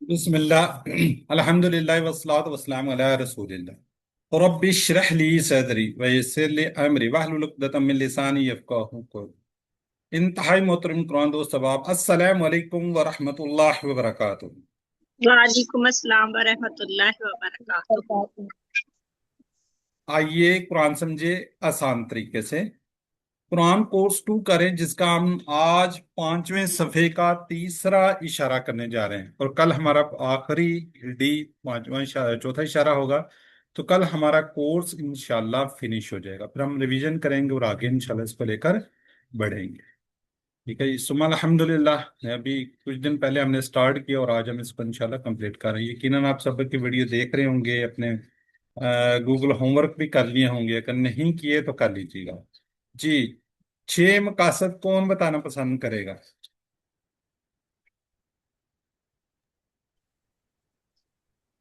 बिस्मिल्लाह अल्हम्दुलिल्लाह वस्सलातु वस्सलामु अला रसूलिल्लाह रब्बि इश्रह ली सदरी व यस्सिर ली अमरी वहलुल उक़दतम मिन लिसानी यफ़क़हू क़ौली। इंतहाई मोहतरम कुरान दोस्त अहबाब, अस्सलामु अलैकुम व रहमतुल्लाहि व बरकातुहू। वालेकुम अस्सलाम वरहमतुल्लाहि वबरकातुहू। आइए कुरान समझे आसान तरीके से। कुरान कोर्स 2 करें, जिसका हम आज 5वें सफ़े का तीसरा इशारा करने जा रहे हैं और कल हमारा आखिरी डी 5वां चौथा इशारा होगा। तो कल हमारा कोर्स इंशाल्लाह फिनिश हो जाएगा, फिर हम रिवीजन करेंगे और आगे इंशाल्लाह इसको लेकर बढ़ेंगे। ठीक है जी, सुम्मा अल्हम्दुलिल्लाह। अभी कुछ दिन पहले हमने स्टार्ट किया और आज हम इसको इंशाल्लाह कंप्लीट कर रहे हैं। यकीनन आप सब की वीडियो देख रहे होंगे, अपने गूगल होमवर्क भी कर लिए होंगे, अगर नहीं किए तो कर लीजिएगा जी। 6 मकासद कौन बताना पसंद करेगा?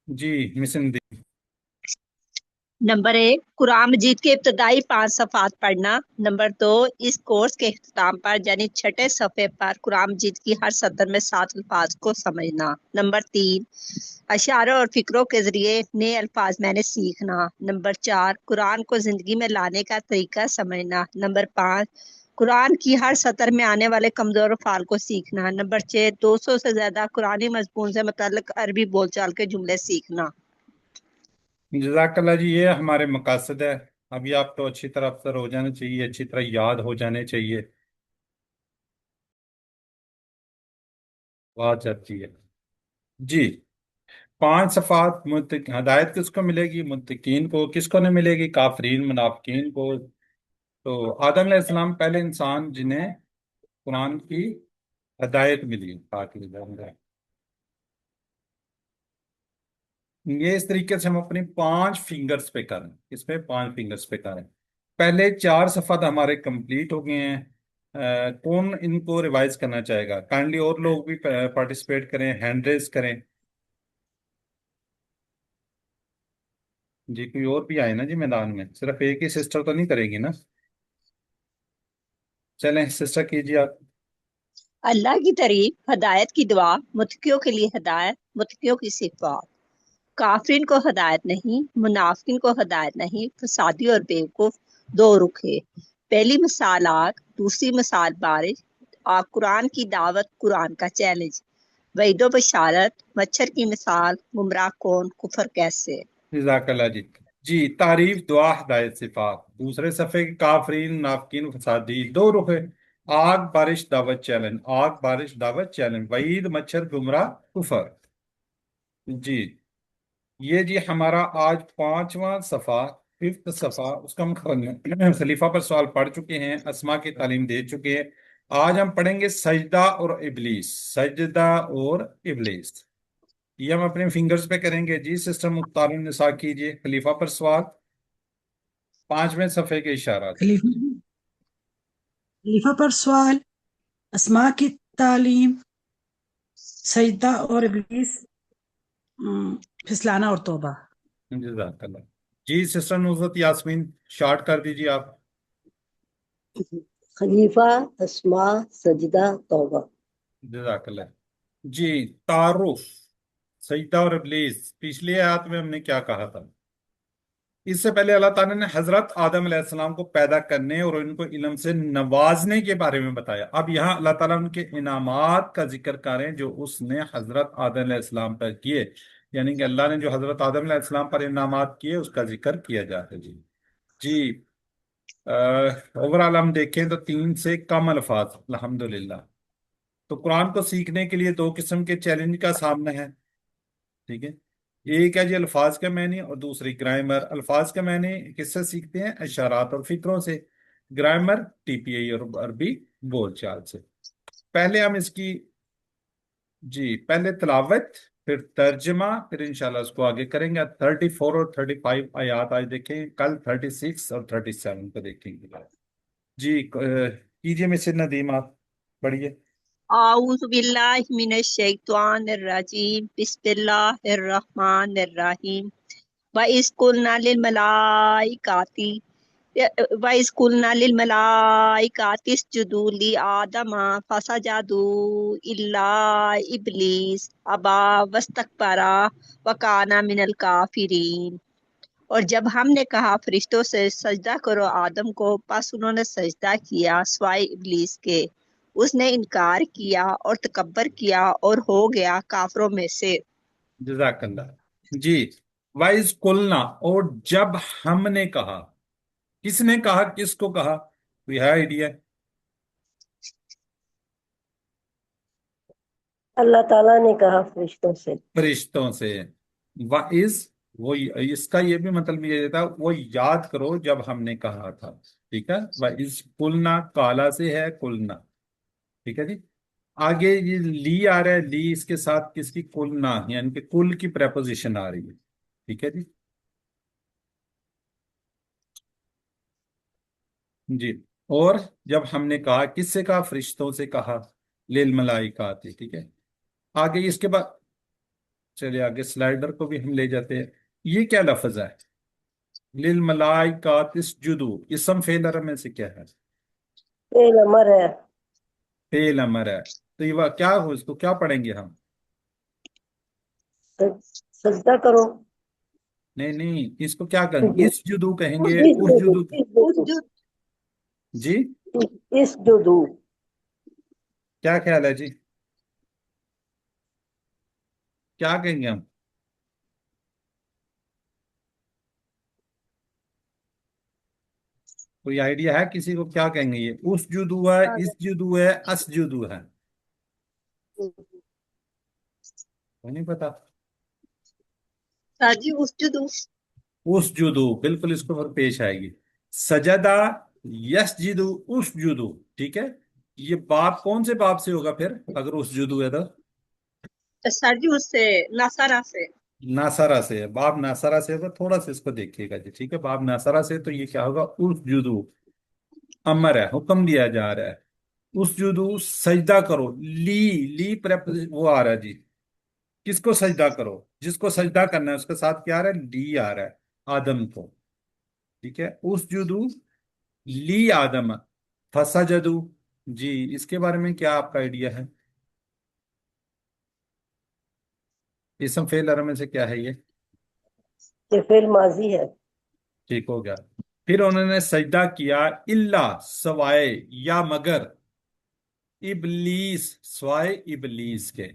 जी, मिशन। नंबर 1, कुरान मजीद के इब्तदाई 5 सफ़ात पढ़ना। नंबर 2, इस कोर्स के इख्तिताम पर यानी छठे सफ़े पर कुरान मजीद की हर सतर में 7 अल्फाज को समझना। नंबर 3, अशारों और फिक्रों के जरिए नए अल्फाज मैंने सीखना। नंबर 4, कुरान को जिंदगी में लाने का तरीका समझना। नंबर 5, कुरान की हर सतर में आने वाले कमजोर अफ़ाल को सीखना। नंबर 6, 200 से ज्यादा कुरानी मज़मून से मुतल्लिक़ अरबी बोलचाल के जुमले सीखना। जज़ाकल्लाह जी, ये हमारे मकासद है। अभी आप तो अच्छी तरह अफसर हो जाने चाहिए, अच्छी तरह याद हो जाने चाहिए। बात अच्छी है जी। 5 सफ़ात हदायत किसको मिलेगी? मुत्तकीन को। किसको नहीं मिलेगी? काफरीन मुनाफिकीन को। तो आदम अलैहिस्सलाम पहले इंसान जिन्हें कुरान की हदायत मिली, ताकि ये इस तरीके से हम अपनी 5 फिंगर्स पे करें। इसमें 5 फिंगर्स पे करें। पहले 4 सफ़ात हमारे कंप्लीट हो गए हैं। कौन इनको रिवाइज करना चाहेगा? काइंडली और लोग भी पार्टिसिपेट करें, हैंड रेज करें जी। कोई और भी आए ना जी मैदान में, सिर्फ एक ही सिस्टर तो नहीं करेगी ना? चलें सिस्टर, कीजिए आप। अल्लाह की तारीफ, हदायत की दुआ, मुत्तकियों के लिए हदायत, मुत्तकियों की सिफात। काफिरिन को हदायत नहीं, मुनाफिकिन को हदायत नहीं, फसादी और बेवकूफ दो रुखे। पहली मिसाल आग, दूसरी मिसाल बारिश। और कुरान की दावत, कुरान का चैलेंज। वईदो बशारत, मच्छर की मिसाल, गुमराह कौन, कुफर कैसे। जज़ाकल्लाह जी। जी, तारीफ, दुआ, हिदायत, सिफात। दूसरे सफ़े के काफरीन, नाफकीन, फसादी, दो रुखे। आग, बारिश, दावत, चैलेंज। आग, बारिश, दावत, चैलेंज। वईद, मच्छर, गुमराह, कुफर। जी, ये जी हमारा आज 5वां सफ़ा, 5th सफ़ा। उसका हम खलीफा पर सवाल पढ़ चुके हैं, अस्मा की तालीम दे चुके हैं। आज हम पढ़ेंगे सजदा और इबलीस। सजदा और इबलीस, ये हम अपने फिंगर्स पे करेंगे जी। सिस्टर मुख्तार निसा कीजिए खलीफा पर सवाल, 5वें सफ़े के इशारात। खलीफा खलीफा पर सवाल, अस्मा की तालीम, सजदा और इब्लीस, फिसलाना और तौबा। जज़ाकल्लाह जी। सिस्टर नुसरत यास्मीन, शार्ट कर दीजिए आप। खलीफा, अस्मा, सजदा, तौबा। जज़ाकल्लाह जी। तारुफ, सजदा और इबलीस। पिछली आयत में हमने क्या कहा था? इससे पहले अल्लाह ताला ने हजरत आदम अलैहिस्सलाम को पैदा करने और उनको इल्म से नवाजने के बारे में बताया। अब यहाँ अल्लाह ताला उनके इनामात का जिक्र कर रहे हैं जो उसने हजरत आदम अलैहिस्सलाम पर किए। यानी कि अल्लाह ने जो हजरत आदम अलैहिस्सलाम पर इनामात किए उसका जिक्र किया जाता है जी। जी, ओवरऑल हम देखें तो 3 से कम अल्फाज अल्हम्दुलिल्लाह। तो कुरान को सीखने के लिए 2 किस्म के चैलेंज का सामना है। ठीक है, एक है जी अल्फाज का मैनी और दूसरी ग्रामर। अल्फाज का मैनी किससे सीखते हैं? इशारात और फिक्रों से। ग्रामर टीपीआई और अरबी बोलचाल से। पहले हम इसकी जी, पहले तिलावत, फिर तर्जमा, फिर इंशाल्लाह उसको आगे करेंगे। 34 और 35 आयात आज देखें, कल 36 और 37 को देखेंगे जी। कीजिए मिसिर नदीम, आप पढ़िए। आऊज़ु बिल्लाहि मिनश शैतानिर रजीम, बिस्मिल्लाहिर रहमानिर रहीम। व इस कुल्ना लिल मलाइकाति وَإِذْ قُلْنَا لِلْمَلَائِكَةِ اسْجُدُوا لِآدَمَ فَسَجَدُوا إِلَّا إِبْلِيسَ أَبَى وَاسْتَكْبَرَ وَكَانَ مِنَ الْكَافِرِينَ۔ اور جب ہم نے کہا فرشتوں سے سجدہ کرو آدم کو، پس انہوں نے سجدہ کیا سوائے ابلیس کے، اس نے انکار کیا اور تکبر کیا اور ہو گیا کافروں میں سے۔ جزاک اللہ جی۔ وائز قلنا، اور جب ہم نے کہا، کس نے کہا، کس کو کہا، کوئی ہے آئیڈیا؟ اللہ تعالیٰ نے کہا فرشتوں سے۔ فرشتوں سے۔ وائز، وہ اس کا یہ بھی مطلب یہ دیتا ہے وہ یاد کرو جب ہم نے کہا تھا، ٹھیک ہے۔ وائز قلنا کالا سے ہے قلنا، ٹھیک ہے جی۔ آگے یہ لی آ رہا ہے، لی اس کے ساتھ کس کی، قلنا، یعنی کہ کل کی پریپوزیشن آ رہی ہے، ٹھیک ہے جی۔ جی، اور جب ہم نے کہا، کس سے کہا، فرشتوں سے کہا، للملائکات، ٹھیک ہے۔ آگے اس کے بعد چلیے آگے سلائیڈر کو بھی ہم لے جاتے ہیں۔ یہ کیا لفظ ہے، للملائکات اسجدو، اسم فعل امر میں سے کیا ہے، فعل امر ہے۔ فعل امر ہے، تو یہ کیا ہو، اس کو کیا پڑھیں گے ہم؟ سجدہ کرو۔ نہیں نہیں، اس کو کیا کہیں گے، اسجدو کہیں گے، اسجدو، اسجدو، اسجدو، جی اسجدو۔ کیا خیال ہے جی، کیا کہیں گے ہم؟ کوئی آئیڈیا ہے کسی کو، کیا کہیں گے؟ یہ اسجدو ہے، اسجدو ہے، اسجدو ہے، کوئی نہیں پتا؟ ساجی اسجدو۔ اسجدو، بالکل اس کو پھر پیش آئے گی، سجدہ، یسجدو، اسجدو، ٹھیک ہے۔ یہ باب کون سے باب سے ہوگا پھر اگر اسجدو ہے تو؟ ساجی اس سے نصارہ سے۔ ناصرہ سے ہے، باب ناصرہ سے ہوگا، تھوڑا سا اس کو دیکھیے گا جی، ٹھیک ہے۔ باب ناصرہ سے تو یہ کیا ہوگا، اسجدو، امر ہے، حکم دیا جا رہا ہے، اسجدو، سجدہ کرو، لی، لی وہ آ رہا ہے جی، کس کو سجدہ کرو، جس کو سجدہ کرنا ہے اس کے ساتھ کیا آ رہا ہے، لی آ رہا ہے، آدم کو، ٹھیک ہے۔ اسجدو لی آدم فسجدو، جی اس کے بارے میں کیا آپ کا آئیڈیا ہے، اسم فعل امر میں سے کیا ہے یہ؟ یہ فعل ماضی ہے۔ ٹھیک ہو گیا۔ پھر انہوں نے سجدہ کیا، اللہ سوائے یا مگر، ابلیس سوائے ابلیس کے،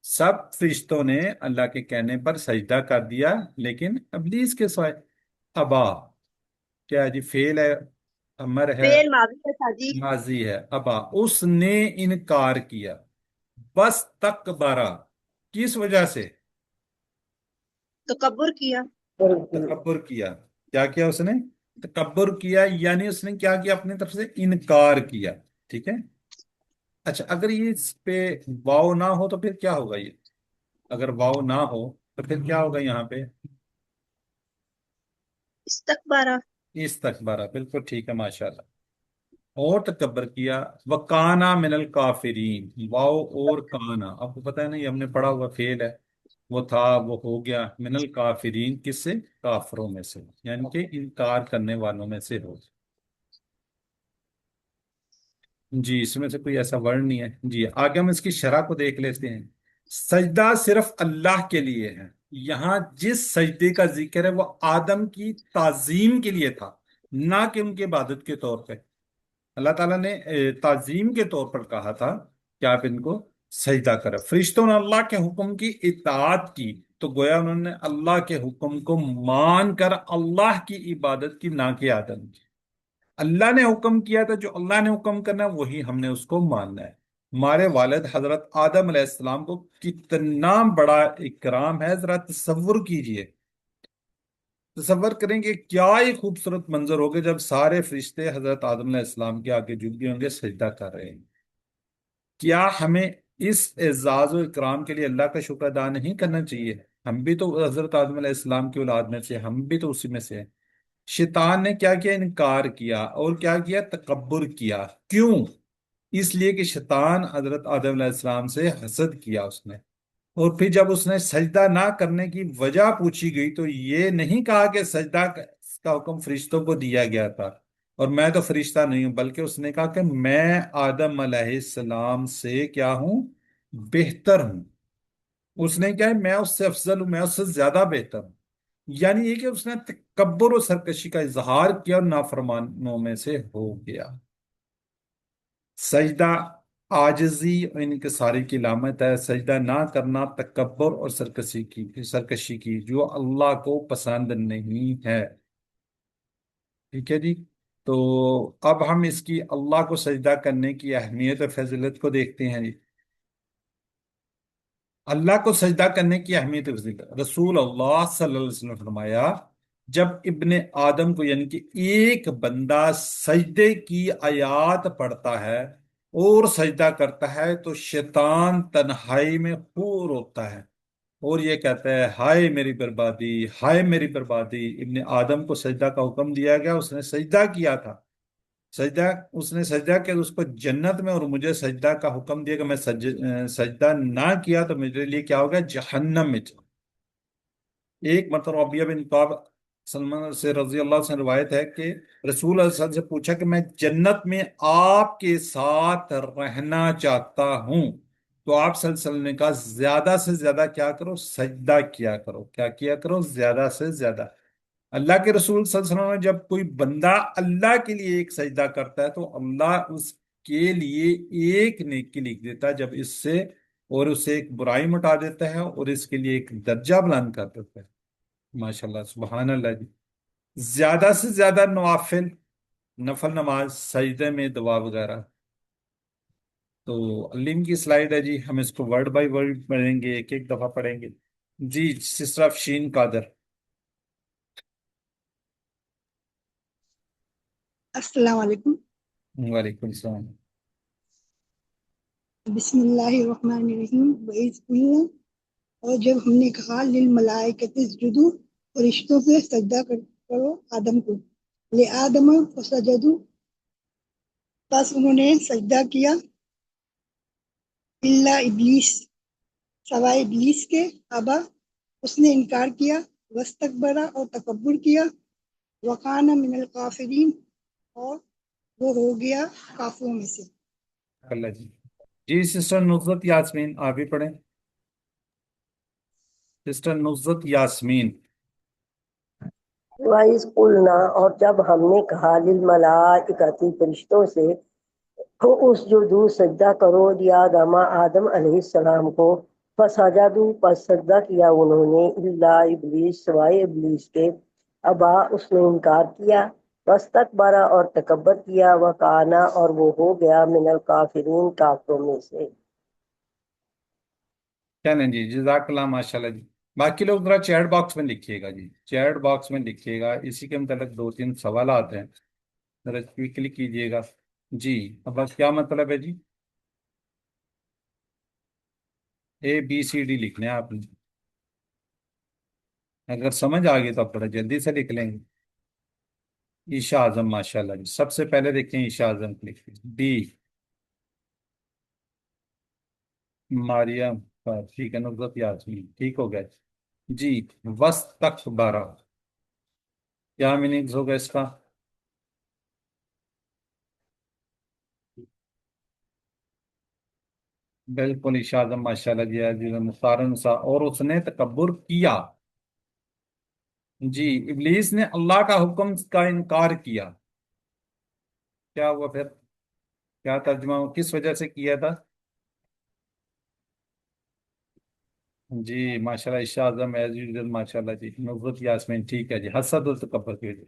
سب فرشتوں نے اللہ کے کہنے پر سجدہ کر دیا لیکن ابلیس کے سوائے۔ ابا کیا ہے جی، فعل ہے، امر ہے، فعل ماضی ہے ساجی۔ ماضی ہے، ابا، اس نے انکار کیا، بس تکبرا، کس وجہ سے، تکبر کیا۔ تکبر کیا، کیا کیا اس نے، تکبر کیا، یعنی اس نے کیا کیا، اپنی طرف سے انکار کیا، ٹھیک ہے۔ اچھا، اگر یہ اس پہ واو نہ ہو تو پھر کیا ہوگا، یہ اگر واو نہ ہو تو پھر کیا ہوگا یہاں پہ، استکبارہ۔ استکبارہ، بالکل ٹھیک ہے، ماشاءاللہ۔ اور تکبر کیا، وکانا من الکافرین، واو اور کانا، آپ کو پتہ ہے نا یہ ہم نے پڑھا ہوا فعل ہے، وہ تھا، وہ ہو گیا، من الکافرین، کس سے، کافروں میں سے، یعنی کہ انکار کرنے والوں میں سے ہو۔ جی اس میں سے کوئی ایسا ورڈ نہیں ہے جی۔ آگے ہم اس کی شرح کو دیکھ لیتے ہیں۔ سجدہ صرف اللہ کے لیے ہے، یہاں جس سجدے کا ذکر ہے وہ آدم کی تعظیم کے لیے تھا، نہ کہ ان کی عبادت کے طور پہ۔ اللہ تعالیٰ نے تعظیم کے طور پر کہا تھا کہ آپ ان کو سجدہ کریں۔ فرشتوں نے اللہ کے حکم کی اطاعت کی تو گویا انہوں نے اللہ کے حکم کو مان کر اللہ کی عبادت کی، نہ کہ آدم کی۔ اللہ نے حکم کیا تھا، جو اللہ نے حکم کرنا ہے وہی ہم نے اس کو ماننا ہے۔ ہمارے والد حضرت آدم علیہ السلام کو کتنا بڑا اکرام ہے، ذرا تصور کیجئے، تصور کریں کہ کیا ہی خوبصورت منظر ہوگا جب سارے فرشتے حضرت آدم علیہ السلام کے آگے جھک گئے ہوں گے، سجدہ کر رہے ہیں۔ کیا ہمیں اس اعزاز و اکرام کے لیے اللہ کا شکر ادا نہیں کرنا چاہیے؟ ہم بھی تو حضرت آدم علیہ السلام کی اولاد میں سے، ہم بھی تو اسی میں سے ہیں۔ شیطان نے کیا کیا، انکار کیا، اور کیا کیا، تکبر کیا۔ کیوں؟ اس لیے کہ شیطان حضرت آدم علیہ السلام سے حسد کیا اس نے، اور پھر جب اس نے سجدہ نہ کرنے کی وجہ پوچھی گئی تو یہ نہیں کہا کہ سجدہ کا حکم فرشتوں کو دیا گیا تھا، اور میں تو فرشتہ نہیں ہوں، بلکہ اس نے کہا کہ میں آدم علیہ السلام سے کیا ہوں؟ بہتر ہوں۔ اس نے کیا ہے؟ میں اس سے افضل ہوں، میں اس سے زیادہ بہتر ہوں۔ یعنی یہ کہ اس نے تکبر و سرکشی کا اظہار کیا اور نافرمانوں میں سے ہو گیا۔ سجدہ عاجزی اور انکساری کی علامت ہے۔ سجدہ نہ کرنا تکبر اور سرکشی کی جو اللہ کو پسند نہیں ہے۔ ٹھیک ہے جی۔ تو اب ہم اس کی اللہ کو سجدہ کرنے کی اہمیت اور فضیلت کو دیکھتے ہیں جی۔ اللہ کو سجدہ کرنے کی اہمیت اور فضیلت، رسول اللہ صلی اللہ علیہ وسلم نے فرمایا، جب ابن آدم کو یعنی کہ ایک بندہ سجدے کی آیات پڑھتا ہے اور سجدہ کرتا ہے تو شیطان تنہائی میں خور ہوتا ہے اور یہ کہتا ہے ہائے میری بربادی، ہائے میری بربادی۔ ابن آدم کو سجدہ کا حکم دیا گیا، اس نے سجدہ کیا تھا، اس نے سجدہ کیا تو اس کو جنت میں، اور مجھے سجدہ کا حکم دیا کہ میں سجدہ نہ کیا تو میرے لیے کیا ہوگا؟ جہنم میں۔ ایک مرتبہ ربیعہ بن کعب سلمان سے رضی اللہ عنہ سے روایت ہے کہ رسول اللہ صلی اللہ علیہ وسلم سے پوچھا کہ میں جنت میں آپ کے ساتھ رہنا چاہتا ہوں، تو آپ صلی اللہ علیہ وسلم نے کہا زیادہ سے زیادہ کیا کرو؟ سجدہ کیا کرو۔ کیا کیا کرو؟ زیادہ سے زیادہ۔ اللہ کے رسول صلی اللہ علیہ وسلم نے جب کوئی بندہ اللہ کے لیے ایک سجدہ کرتا ہے تو اللہ اس کے لیے ایک نیکی لکھ دیتا ہے، جب اس سے اور اسے ایک برائی مٹا دیتا ہے اور اس کے لیے ایک درجہ بلند کر دیتا ہے۔ ماشاءاللہ، سبحان اللہ جی۔ زیادہ سے زیادہ نوافل، نفل نماز، سجدے میں دعا وغیرہ۔ تو علیم کی سلائیڈ ہے جی، ہم اس کو ورڈ بائی ورڈ پڑھیں گے، ایک ایک دفعہ پڑھیں گے جی۔ سسٹر افشین قادر۔ السلام علیکم۔ وعلیکم السلام۔ بسم اللہ الرحمن الرحیم۔ وَإِذْ قُلْنَا، اور جب ہم نے کہا للملائکۃ اسجدوا، فرشتوں سے سجدہ کرو آدم کو، لآدم فسجدوا، بس انہوں نے سجدہ کیا، الا ابلیس، سوائے ابلیس کے، ابا، اس نے انکار کیا، واستکبر، اور تکبر کیا، وکان من الکافرین، اور وہ ہو گیا کافروں میں سے۔ اللہ جی۔ جی سسٹر نصرت یاسمین، آپ بھی پڑھیں۔ سسٹر نصرت یاسمین۔ وَإِذْ قُلْنَا، اور جب ہم نے کہا للملائکۃ فرشتوں سے، اسجدوا، سجدہ کرو، لآدم، آدم علیہ السلام کو، فسجدوا، پس سجدہ کیا انہوں نے، الا ابلیس، سوائے ابلیس کے، ابا، اس نے انکار کیا، واستکبر، اور تکبر کیا، وکانا، اور وہ ہو گیا، من الکافرین، کافروں میں سے۔ چلیں جی، جزاک اللہ، ماشاء اللہ جی۔ باقی لوگ ذرا چیٹ باکس میں لکھیے گا جی، چیٹ باکس میں لکھیے گا، اسی کے متعلق دو تین سوالات ہیں، ذرا کوئکلی کیجیے گا جی۔ اب بس کیا مطلب ہے جی؟ ABCD لکھنا ہے آپ نے، اگر سمجھ آ گئی تو آپ تھوڑا جلدی سے لکھ لیں گے۔ عیشا اعظم، ماشاء اللہ جی، سب سے پہلے دیکھیں عیشا اعظم لکھ ڈی، مریم، ٹھیک ہے، نصرت یاسمین، ٹھیک ہو گیا جی۔ وستکبر، کیا میننگز ہوگا اس کا؟ بالکل عیشا اعظم، ماشاء اللہ جی، عزیز مختار نساء، اور اس نے تکبر کیا جی۔ ابلیس نے اللہ کا حکم کا انکار کیا، کیا ہوا پھر؟ کیا ترجمہ ہوا؟ کس وجہ سے کیا تھا جی؟ ماشاءاللہ عیشا اعظم، ماشاء اللہ جی، نصرت یاسمین، ٹھیک ہے جی، حسد و تکبر کی وجہ۔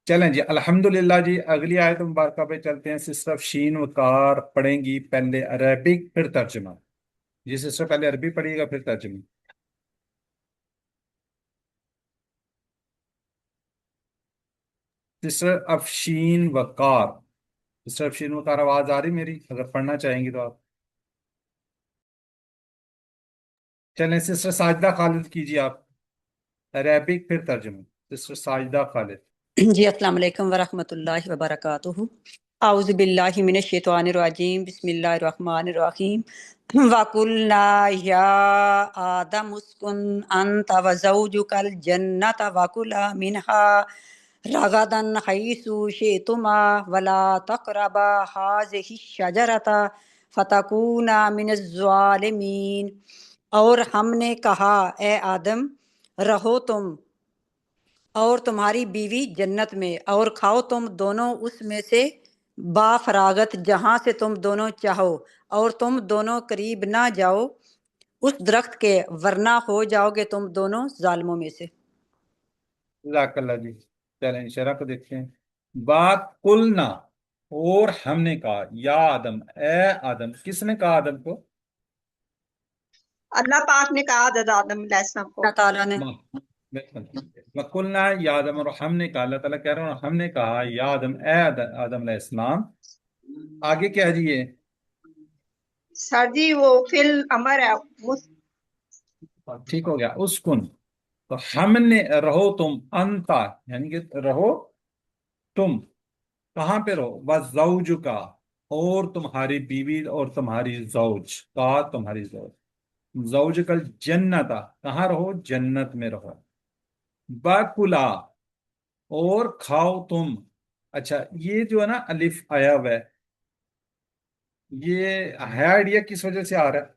چلیں جی، الحمدللہ جی، اگلی آیت مبارکہ پہ چلتے ہیں۔ سسٹر شین وقار پڑھیں گی پہلے عربک پھر ترجمہ جی۔ سسٹر پہلے عربی پڑھیے گا پھر ترجمہ۔ سسٹر افشین وقار، سسٹر افشین وقار، آواز آ رہی میری؟ اگر پڑھنا چاہیں گی تو آپ چلیں۔ سسٹر ساجدہ خالد کیجیے آپ، عربک پھر ترجمہ۔ سسٹر ساجدہ خالد۔ جی السلام علیکم ورحمۃ اللہ وبرکاتہ۔ اعوذ باللہ من الشیطان الرجیم، بسم اللہ الرحمن الرحیم۔ وَقُلْنَا يَا آدَمُ اسْكُنْ أَنْتَ وَزَوْجُكَ الْجَنَّةَ وَكُلَا مِنْهَا رغدن حیث شئتما ولا تقربا هذه الشجرة فتکونا من الظالمین۔ اور ہم نے کہا اے آدم رہو تم اور تمہاری بیوی جنت میں، اور کھاؤ تم دونوں اس میں سے با فراغت جہاں سے تم دونوں چاہو، اور تم دونوں قریب نہ جاؤ اس درخت کے ورنہ ہو جاؤ گے تم دونوں ظالموں میں سے۔ جزاک اللہ جی۔ چلیں شرح کو دیکھتے ہیں۔ بات قلنا، اور ہم نے کہا، یا آدم اے آدم، کس نے کہا آدم کو؟ اللہ پاک نے کہا حضرت آدم علیہ السلام کو۔ اللہ تعالیٰ نے وَقُلْنَا یا آدم، اور ہم نے کہا، اللہ تعالیٰ کہہ رہے ہیں ہم نے کہا یا آدم اے آدم علیہ السلام۔ آگے کیا جی یہ؟ سر جی وہ فل امر ہے، ٹھیک ہو گیا، اسکن، تو ہم نے، رہو تم، انتا یعنی کہ رہو تم، کہاں پہ رہو؟ وَزَوْجُ کا، اور تمہاری بیوی، اور تمہاری زوج کا، تمہاری زوج، زوج کل جنتا، کہاں رہو؟ جنت میں رہو۔ باکلا، اور کھاؤ تم۔ اچھا یہ جو ہے نا الف آیا ہوا ہے، یہ ہے آئیڈیا کس وجہ سے آ رہا ہے؟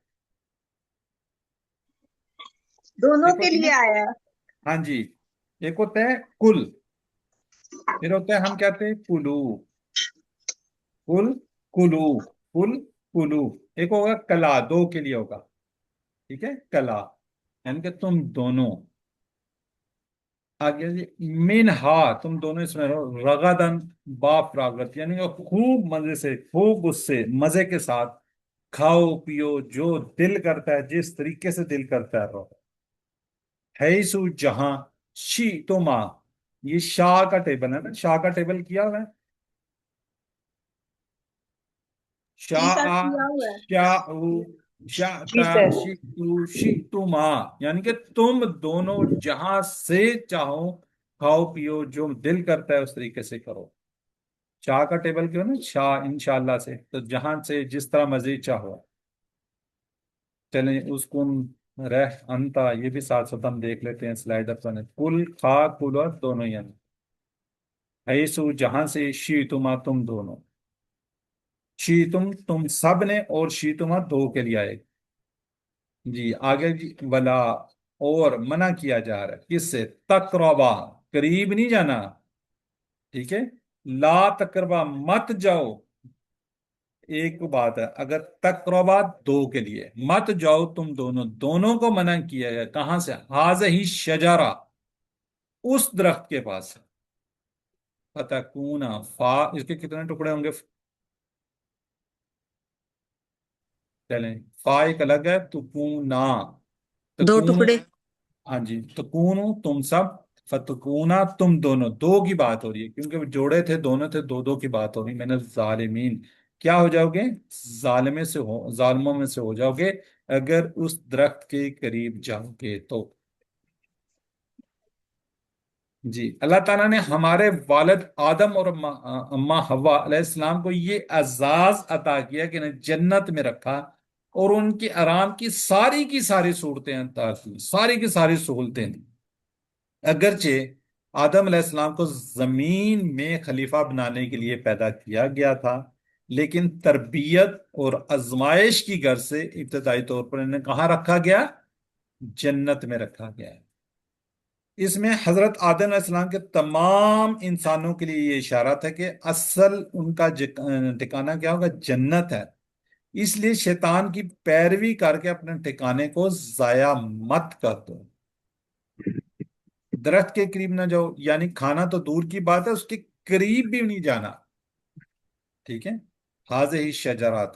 دونوں ایک کے ہوتی ہے لیے نا، آیا ہے۔ ہاں جی، ایک ہوتا ہے کل، پھر ہوتا ہے ہم کہتے ہیں کلو، کل کلو، کل کلو، ایک ہوگا کلا، دو کے لیے ہوگا، ٹھیک ہے، کلا یعنی کہ تم دونوں۔ آگے جی منہا، تم دونوں اس میں رہو، رغدن، باپ راغت، یعنی کہ خوب مزے سے، خوب اس سے مزے کے ساتھ کھاؤ پیو، جو دل کرتا ہے، جس طریقے سے دل کرتا ہے رہو۔ حیثو، جہاں، شی تما، یہ شاہ کا ٹیبل ہے نا، شاہ کا ٹیبل کیا ہوا ہے، جی سر شاہ، کیا ہوا ہے۔ شاہ، جی شاہ، سر۔ شیتو، شیتما، یعنی کہ تم دونوں جہاں سے چاہو کھاؤ پیو، جو دل کرتا ہے اس طریقے سے کرو۔ شاہ کا ٹیبل کیوں نا، شاہ انشاءاللہ سے، تو جہاں سے جس طرح مزید چاہو۔ چلیں اس کو رہ انتا، یہ بھی ساتھ ساتھ ہم دیکھ لیتے ہیں سلائڈر پر، کل کھا کل، اور دونوں یعنی حیثو، جہاں سے، شیتما، تم دونوں، شیتم تم سب نے، اور شیتما دو کے لیے آئے جی۔ آگے جی ولا، اور منع کیا جا رہا ہے کس سے؟ تقربا، قریب نہیں جانا، ٹھیک ہے، لا تقربا، مت جاؤ۔ ایک بات ہے، اگر تقربا دو کے لیے، مت جاؤ تم دونوں، دونوں کو منع کیا گیا، کہاں سے؟ ہی شجرا، اس درخت کے پاس۔ فتکونا، فا، اس کے کتنے ٹکڑے ہوں گے؟ چلیں، فا ایک الگ ہے، تکونا، دو تکون، ٹکڑے۔ ہاں جی، تکون تم سب، فتکونا تم دونوں، دو کی بات ہو رہی ہے کیونکہ جوڑے تھے، دونوں تھے، دو دو کی بات ہو رہی ہے، من الظالمین، کیا ہو جاؤ گے؟ ظالمے سے ہو، ظالموں میں سے ہو جاؤ گے اگر اس درخت کے قریب جاؤ گے تو۔ جی، اللہ تعالیٰ نے ہمارے والد آدم اور اماں حوا علیہ السلام کو یہ اعزاز عطا کیا کہ انہیں جنت میں رکھا، اور ان کی آرام کی ساری صورتیں عطا کی، ساری کی ساری سہولتیں دی۔ اگرچہ آدم علیہ السلام کو زمین میں خلیفہ بنانے کے لیے پیدا کیا گیا تھا، لیکن تربیت اور آزمائش کی غرض سے ابتدائی طور پر انہیں کہاں رکھا گیا؟ جنت میں رکھا گیا ہے۔ اس میں حضرت آدم علیہ السلام کے تمام انسانوں کے لیے یہ اشارہ تھا کہ اصل ان کا ٹھکانہ کیا ہوگا؟ جنت ہے۔ اس لیے شیطان کی پیروی کر کے اپنے ٹھکانے کو ضائع مت کر دو، درخت کے قریب نہ جاؤ، یعنی کھانا تو دور کی بات ہے، اس کے قریب بھی نہیں جانا، ٹھیک ہے۔ ہی شجرات،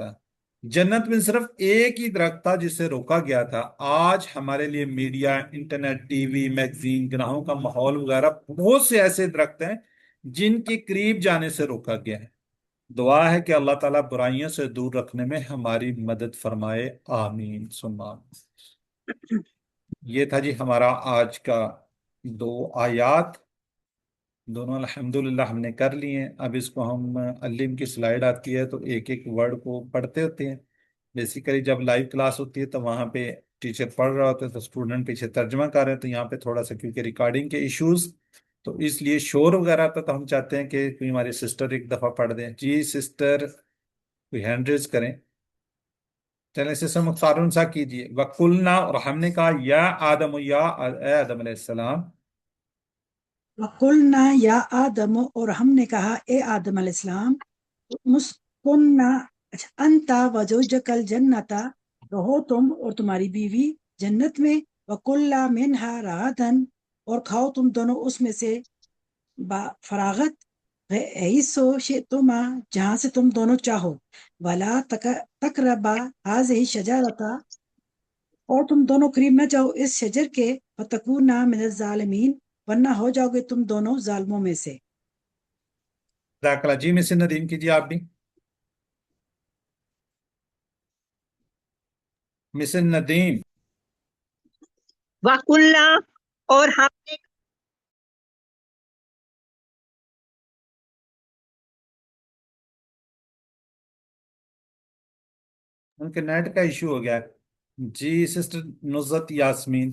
جنت میں صرف ایک ہی درخت تھا جسے روکا گیا تھا۔ آج ہمارے لیے media, internet, T V, magazine, گناہوں کا ماحول وغیرہ، بہت سے ایسے درخت ہیں جن کے قریب جانے سے روکا گیا ہے۔ دعا ہے کہ اللہ تعالیٰ برائیوں سے دور رکھنے میں ہماری مدد فرمائے، آمین ثم آمین۔ یہ تھا جی ہمارا آج کا دو آیات، دونوں الحمدللہ ہم نے کر لی ہیں۔ اب اس کو ہم علم کی سلائیڈ آتی ہے تو ایک ایک ورڈ کو پڑھتے ہوتے ہیں۔ بیسیکلی جب لائیو کلاس ہوتی ہے تو وہاں پہ ٹیچر پڑھ رہا ہوتا ہے تو اسٹوڈنٹ پیچھے ترجمہ کر رہے ہیں، تو یہاں پہ تھوڑا سا کیونکہ ریکارڈنگ کے ایشوز تو اس لیے شور وغیرہ تو ہم چاہتے ہیں کہ کوئی ہماری سسٹر ایک دفعہ پڑھ دیں. جی سسٹر کوئی ہینڈ ریز کریں. چلیں سسٹر مختار سا کیجیے. وَقُلْنَا اور ہم نے کہا یا آدم یا اے آدم علیہ السلام. وَقُلْنَا یا آدم اور ہم نے کہا اے آدم علیہ السلام مسکننا انتا وزوجک الجنتا رہو تم اور تمہاری بیوی جنت میں وَكُلَّا مِنْهَا رَغَدًا اور کھاؤ تم دونوں اس میں سے فراغت حیثو شئتما جہاں سے تم دونوں چاہو وَلَا تَقْرَبَا هَٰذِهِ الشَّجَرَةَ اور تم دونوں قریب نہ جاؤ اس شجر کے فَتَكُونَا مِنَ الظَّالِمِينَ ورنہ ہو جاؤ گے تم دونوں ظالموں میں سے. جزاک اللہ. جی مسز ندیم کیجیے آپ بھی. مسز ندیم. وَقُلْنَا اور ہم نے ان کے نیٹ کا ایشو ہو گیا ہے. جی سسٹر نصرت یاسمین.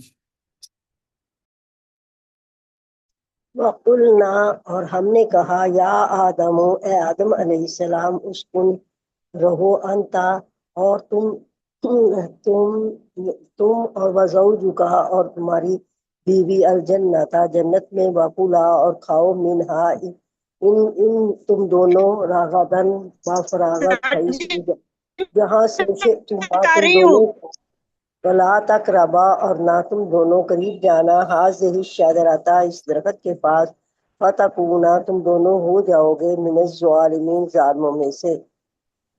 وَقُلْنَا اور ہم نے کہا یا آدم اے آدم علیہ السلام اسکن رہو انتا اور تم اور وزوجکا اور تمہاری بیوی الجنتا جنت میں وَكُلَا اور کھاؤ منہا ان تم دونوں راغدن بافراغت جہاں سے کر تم رہی ہوں. دونوں ولا تقربا اور نہ تم دونوں قریب جانا حاضر الشجرۃ اس درخت کے پاس فتکونا تم دونوں ہو جاؤ گے من الظالمین ظالموں میں سے.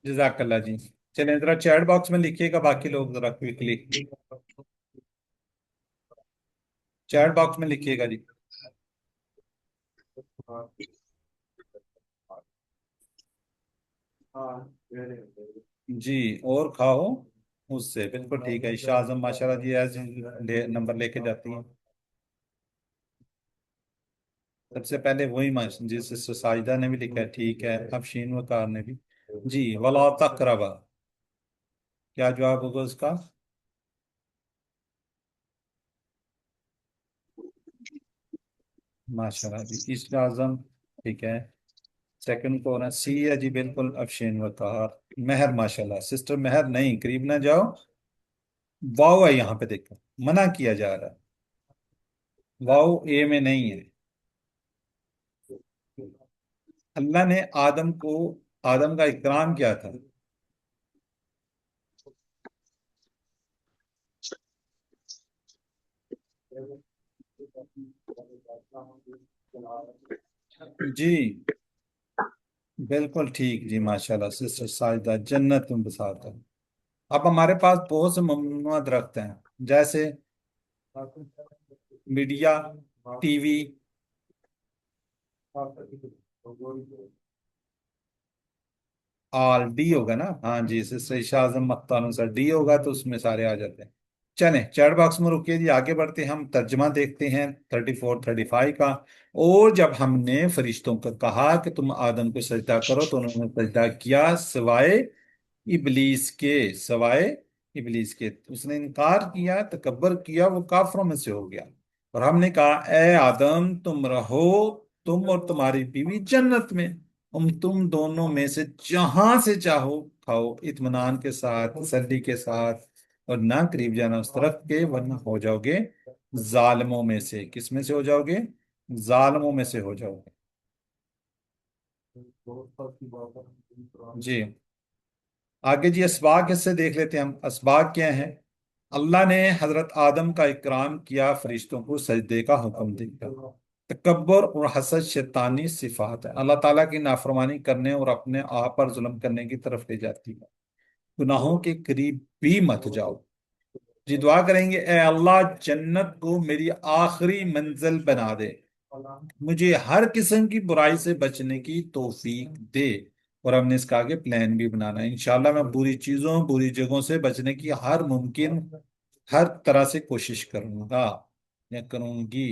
جزاک اللہ جی. چلیں ذرا چیٹ باکس میں لکھیے گا باقی لوگ ذرا کوئکلی چیٹ باکس میں لکھیے گا. جی جی اور کھاؤ اس سے بالکل ٹھیک ہے. شاہ اعظم ماشاء اللہ جی ایز نمبر لے کے جاتی ہیں. سب سے پہلے وہی جس ساجدہ نے بھی لکھا ہے ٹھیک ہے. افشین وقار نے بھی. جی ولا تقربا کیا جواب ہوگا اس کا؟ ماشاء اللہ جی. اس اعظم ٹھیک ہے. سیکنڈ کو ہے سی ہے جی بالکل افشین وقار. مہر ماشاء اللہ. سسٹر مہر نہیں قریب نہ جاؤ. واو ہے یہاں پہ دیکھو منع کیا جا رہا ہے. واو اے میں نہیں ہے. اللہ نے آدم کا اکرام کیا تھا. جی بالکل ٹھیک جی ماشاءاللہ سسٹر ساجدہ جنت میں بساتا ہے. اب ہمارے پاس بہت سے ممنوع درخت ہیں جیسے میڈیا ٹی وی آل ڈی ہوگا نا. ہاں جی سسٹر شاہ اعظم مختار سر ڈی ہوگا تو اس میں سارے آ جاتے ہیں. چلیں چیٹ باکس میں رکیے جی آگے بڑھتے ہیں. ہم ترجمہ دیکھتے ہیں 34 35 کا. اور جب ہم نے فرشتوں کو کہا کہ تم آدم کو سجدہ کرو تو انہوں نے سجدہ کیا سوائے ابلیس کے. اس نے انکار کیا تکبر کیا وہ کافروں میں سے ہو گیا. اور ہم نے کہا اے آدم تم رہو تم اور تمہاری بیوی جنت میں تم دونوں میں سے جہاں سے چاہو کھاؤ اطمینان کے ساتھ تسلی کے ساتھ اور نہ قریب جانا اس طرف کے ورنہ ہو جاؤ گے ظالموں میں سے. کس میں سے ہو جاؤ گے؟ ظالموں میں سے ہو جاؤ گے. جی آگے جی اسباق اس سے دیکھ لیتے ہیں ہم. اسباق کیا ہیں؟ اللہ نے حضرت آدم کا اکرام کیا فرشتوں کو سجدے کا حکم دیا. تکبر اور حسد شیطانی صفات ہے. اللہ تعالیٰ کی نافرمانی کرنے اور اپنے آپ پر ظلم کرنے کی طرف لے جاتی ہے. گناہوں کے قریب بھی مت جاؤ. جی دعا کریں گے اے اللہ جنت کو میری آخری منزل بنا دے. مجھے ہر قسم کی برائی سے بچنے کی توفیق دے. اور ہم نے اس کا آگے پلان بھی بنانا ہے. انشاءاللہ میں بری چیزوں بری جگہوں سے بچنے کی ہر طرح سے کوشش کروں گا یا کروں گی.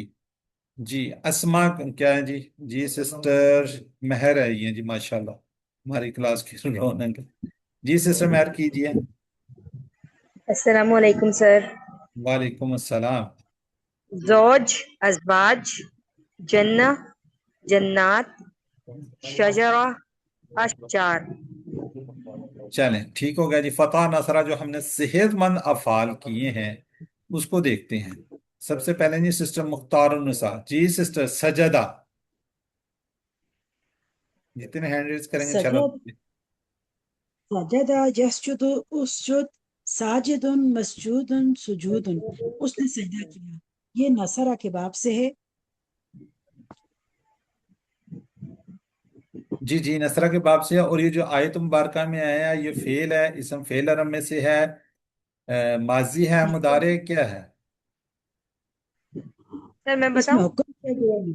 جی اسما کیا ہے جی؟ جی سسٹر مہر ہے یہ جی ماشاءاللہ ہماری کلاس کی رونق ہے. جی سسٹر مہر کیجیے. السلام علیکم سر. وعلیکم السلام. زوج ازواج जन्ना, जन्नात, शजरा, अशजार। चलें, ठीक हो गया जी। फतह नसरा जो हमने सेहतमंद अफाल किए हैं उसको देखते हैं। सबसे पहले जी सिस्टर मुख्तार निसा जी, सिस्टर सजदा, जितने हैंड रेज करेंगे चलो। सजद सजदा यस्जुदु उसजुद साजिदुन मसजूदुन सुजूदुन, उसने सजदा किया, ये नसरा के बाब से है। जी जी, नसरा के बाब से है। और ये जो आयत मुबारका में आया ये फेल है, इसम फेल अरब में से है, माजी है, मुदारे क्या है? सर मैं इसमें बताऊं? हुक्म दिया गया है,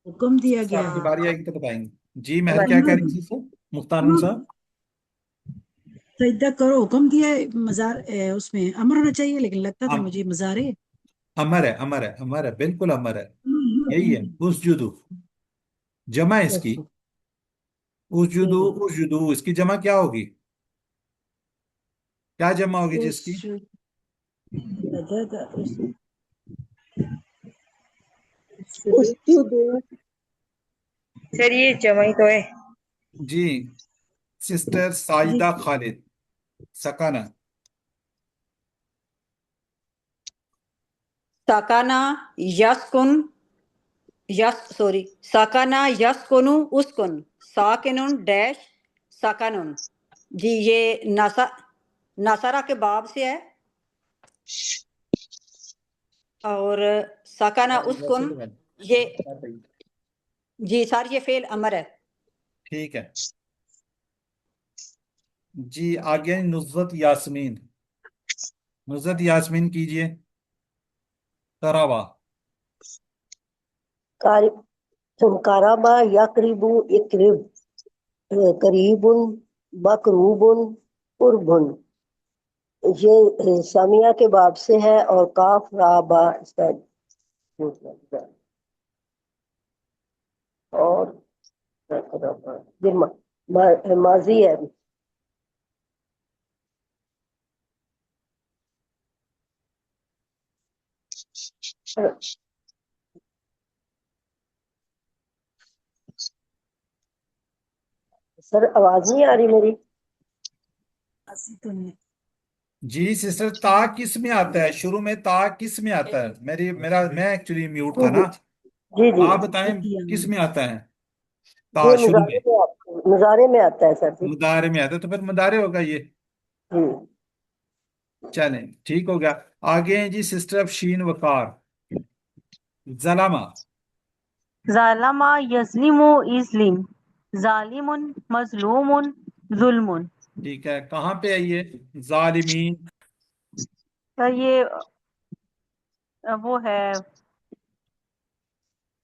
हुक्म दिया इससे गया आपकी है। बारी आएगी तो बताएंगे जी। महर क्या कह अमर, रही थी सर मुख्तार साहब? सजदा करो, हुक्म दिया है। मजार उसमें अमर होना चाहिए, लेकिन लगता था अम, मुझे मजारे। अमर है, अमर है, अमर है, बिल्कुल अमर है। यही है उसजुदू, जमा है इसकी। उसजुदू, उसजुदू इसकी जमा क्या होगी? क्या जमा होगी उस जिसकी? सजदा उसजुदू। सर ये जमा ही तो है। जी, सिस्टर साजिदा खालिद, सकाना। सकाना यस्कुन, सकाना यस्कुनु उसकुन, साकिनुन डैश सकानुन। जी ये नसरा के बाब से है। और सकाना उसकुन, ये जी सर ये फेल अमर है। ठीक है जी। आगे नुसरत यास्मीन, नुसरत यास्मीन कीजिए। तरावा। कारी काराबा यकरिबु इकरिब, करीबुन, बकरूबुन, कुरबुन, ये सामिया के बाब से है। और काफ राबा इसका और ये माजी है। सर आवाज नहीं आ रही मेरी? जी सिस्टर, ता किस में आता है? शुरू में ता किस में आता है? मैं एक्चुअली म्यूट था ना। जी जी आप बताएं किस में आता है ता ये शुरू में? मुजारे में आता है सर जी। मुदारे में आता है, तो फिर मुदारे होगा ये। जी चलें, ठीक हो गया। आगे हैं जी सिस्टर अफशीन वकार, जलामा। ज़ालमा यज़लिमु इज़लिम, ज़ालिमुन मज़लूमुन ज़ुल्मुन। ठीक है, कहाँ पे है ये जालिमीन? तो ये वो है,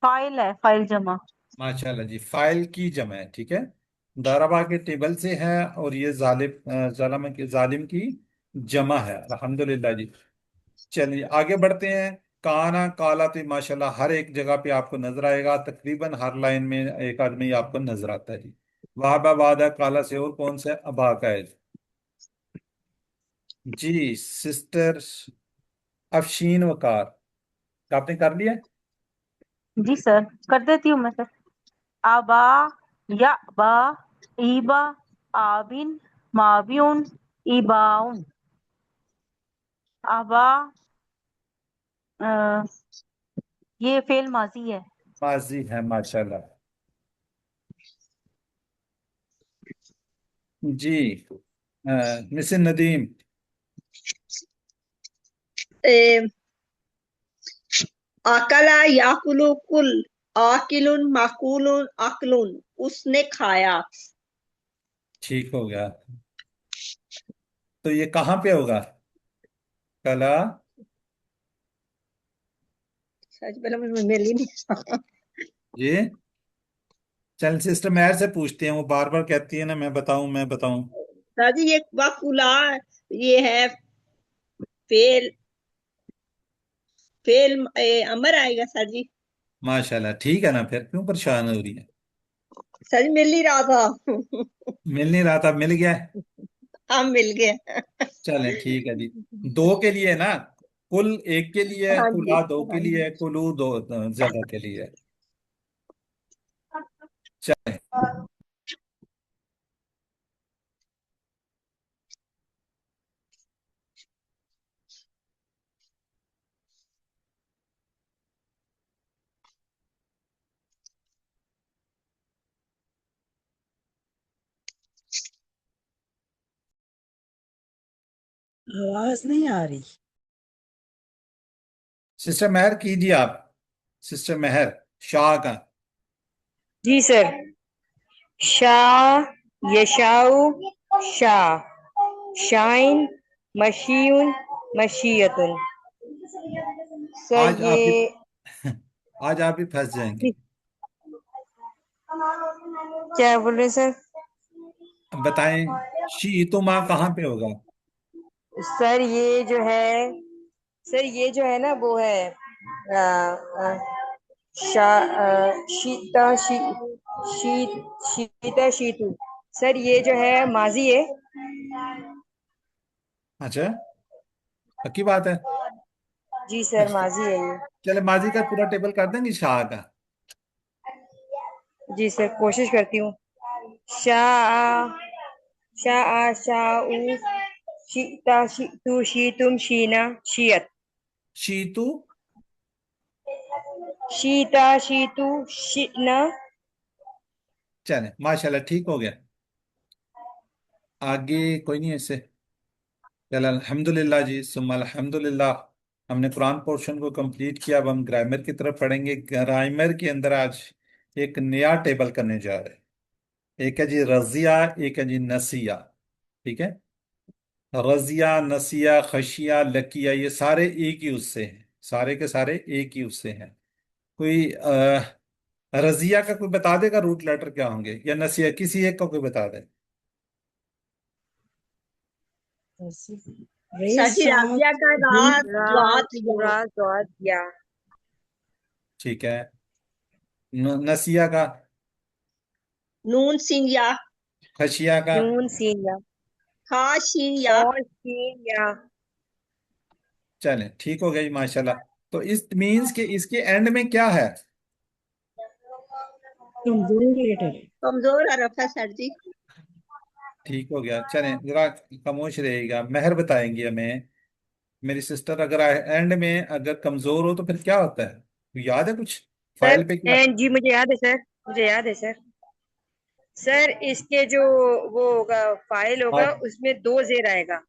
फाइल है, फाइल जमा। माशाल्लाह जी, फाइल की जमा है, ठीक है। दाराबा के टेबल से है और ये जालिम की, जालिम की जमा है। अल्हम्दुलिल्लाह जी। चलिए आगे बढ़ते हैं। काना काला तो माशाल्लाह हर एक जगह पे आपको नजर आएगा, तकरीबन हर लाइन में एक आदमी आपको नजर आता है जी। वाहबा वादा काला से, और कौन सा है? अबा का है जी। सिस्टर अफशीन वकार, आपने कर लिया? जी सर, कर देती हूँ मैं सर। आबा, या बा, ईबा, आबिन, माबियुन, इबाउन। आबा अ, ये फेल माजी है। माजी है, माशाल्लाह जी। मिस नदीम। ए, अकला याकुलु कुल, आकिलुन माकुलुन अकलुन, उसने खाया। ठीक हो गया। तो ये कहाँ पे होगा? कला। सच पहले मुझे मिल ही नहीं। ये चल सिस्टर मेहर से पूछते हैं, वो बार बार कहती है ना मैं बताऊं मैं बताऊं। सर जी ये वाकुला, ये है फेल, अमर आएगा सर जी। माशाल्लाह, ठीक है ना, फिर क्यों परेशान हो रही है? सर जी मिल ही रहा था। मिल नहीं रहा था, मिल गया। हाँ मिल गया। चलें, ठीक है जी। दो के लिए है ना, कुल एक के लिए है, हाँ जी कुला दो के हाँ लिए जी। है, कुलू दो ज्यादा के लिए है। चले आवाज नहीं आ रही। सिस्टर मेहर कीजिए आप। सिस्टर मेहर शाह का। जी सर। शाह यशाउ शाह शाइन मशीउन मशीयतुन। सर आज ये आप भी आज आप भी फंस जाएंगे। क्या बोल रहे हैं सर? अब बताएं, शीतुमा कहाँ पे होगा? सर ये जो है, सर ये जो है ना वो है शा शीता शीता शीतु। सर ये जो है माजी है। अच्छा, पक्की बात है। जी सर माजी है ये। चले माजी का पूरा टेबल कर देंगे शाह का। जी सर कोशिश करती हूँ। शाह शाह शाउ शीता शीतु शीतुम शीना शीयत। शीतु। शीता शीतु शीना। चले माशाल्लाह ठीक हो गया। आगे कोई नहीं ऐसे। चल अल्हम्दुलिल्लाह जी सुम्मा अल्हम्दुलिल्लाह। हमने कुरान पोर्शन को कंप्लीट किया। अब हम ग्रामर की तरफ पढ़ेंगे। ग्रामर के अंदर आज एक नया टेबल करने जा रहे हैं। एक है जी रजिया, एक है जी नसिया। ठीक है। रजिया, नसिया, खशिया, लकिया, ये सारे एक ही उससे हैं। सारे के सारे एक ही उससे हैं। कोई रजिया का कोई बता देगा रूट लेटर क्या होंगे, या नसिया किसी एक का कोई बता दे। रे सर जी साथ राजिया का दिन रात द्वात या। या। ठीक है। नसिया का। नून सिन या। खशिया का। नून सीन या खा शीन या। और सीन या। चलें ठीक हो गई माशाल्लाह। तो इस मीन्स के इसके एंड में क्या है? कमजोरी रिलेटेड। कमजोर हरफ है सर जी। ठीक हो गया। चलें जरा खामोश रहेगा। मेहर बताएंगी हमें। मेरी सिस्टर, अगर एंड में अगर कमजोर हो तो फिर क्या होता है? याद है कुछ सर फाइल पे क्या? एंड जी मुझे याद है सर, मुझे याद है सर। सर इसके जो वो होगा फाइल होगा आप उसमें 2 जेर आएगा।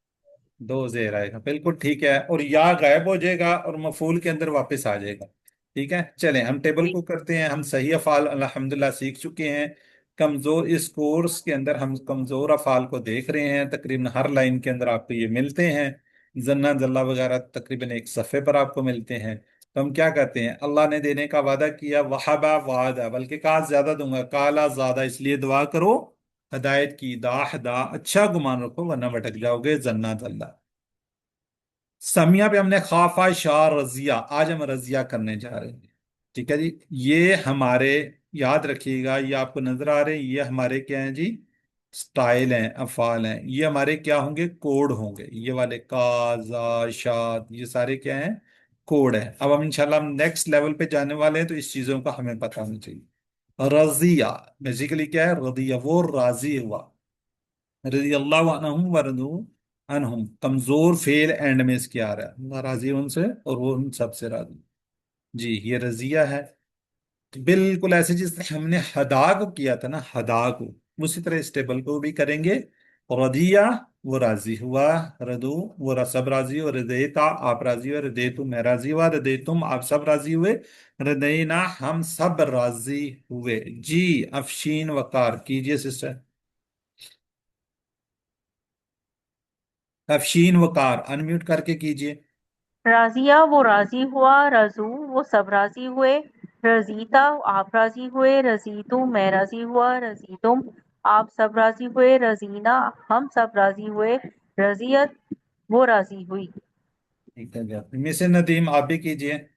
दो जेर आएगा, बिल्कुल ठीक है। और या गायब हो जाएगा और मफूल के अंदर वापस आ जाएगा। ठीक है। चलें हम टेबल जी को करते हैं। हम सही अफाल अल्हम्दुलिल्लाह सीख चुके हैं। कमजोर, इस कोर्स के अंदर हम कमजोर अफाल को देख रहे हैं। तकरीबन हर लाइन के अंदर आपको ये मिलते हैं। जन्ना जल्ला वगैरह तकरीबन एक सफ़े पर आपको मिलते हैं। तो हम क्या कहते हैं, अल्लाह ने देने का वादा किया, वहाबा वादा, बल्कि कहा ज्यादा दूंगा, काला ज्यादा, इसलिए दुआ करो हदायत की। दाह दा, अच्छा गुमान रखो वरना भटक जाओगे। जन्ना जल्ला। समिया पे हमने खाफा शाह रजिया। आज हम रजिया करने जा रहे हैं। ठीक है जी। ये हमारे, याद रखिएगा, ये आपको नजर आ रहे हैं, ये हमारे क्या हैं जी? स्टाइल हैं, अफाल हैं। ये हमारे क्या होंगे? कोड होंगे। ये वाले काजा शाद, ये सारे क्या हैं? कोड है। अब हम इंशाल्लाह हम नेक्स्ट लेवल पे जाने वाले हैं, तो इस चीजों का हमें पता होना चाहिए। रजिया बेसिकली क्या है? रदिया, वो राजी हुआ। रजी अल्लाह अन्हुम वरदू अनहुम। कमजोर फेल एंड में इसके आ रहा है, अल्लाह राजी है उनसे और वो उन सबसे राजी। जी ये रजिया है। तो बिल्कुल ऐसे जिस तरह हमने हदा को किया था ना, हदा को, उसी तरह इस टेबल को भी करेंगे। रदिया, वो राजी हुआ। रदू, वो सब राजी हुए। रदेता, आप राजी हुए। रदेतु, मैं राजी हुआ। रदेतुम, आप सब राजी हुए। रदैना, हम सब राजी हुए। जी अफशीन वकार कीजिए सिस्टर। अफशीन वकार अनम्यूट करके कीजिए। राजिया वो राजी हुआ, रजू वो सब राजी हुए, रजीता आप राजी हुए, रजीतु मैं राजी हुआ, रजीतुम आप सब राजी हुए, रजीना हम सब राजी हुए, रजियत वो राजी हुई। ठीक है जी। मिस नदीम आप भी कीजिए।